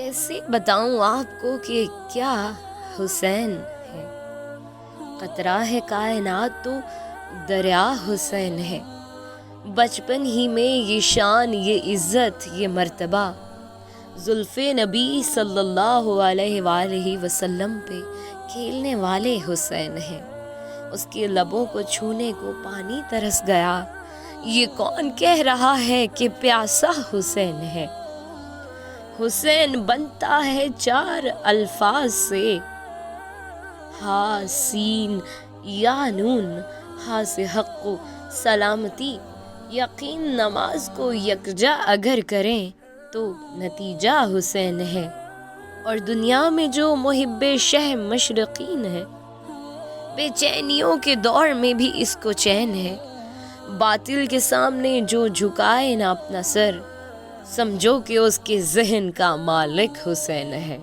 کیسے بتاؤں آپ کو کہ کیا حسین ہے؟ قطرہ ہے کائنات تو دریا حسین ہے۔ بچپن ہی میں یہ شان، یہ عزت، یہ مرتبہ زلف نبی صلی اللہ علیہ وآلہ وسلم پہ کھیلنے والے حسین ہیں۔ اس کے لبوں کو چھونے کو پانی ترس گیا۔ یہ کون کہہ رہا ہے کہ پیاسا حسین ہے؟ حسین بنتا ہے چار الفاظ سے، ہا سین یا نون۔ ہا سے حق و سلامتی، یقین نماز کو یکجا اگر کریں تو نتیجہ حسین ہے۔ اور دنیا میں جو محب شہ مشرقین ہے، بے چینیوں کے دور میں بھی اس کو چین ہے۔ باطل کے سامنے جو جھکائے نہ اپنا سر، سمجھو کہ اس کے ذہن کا مالک حسین ہے۔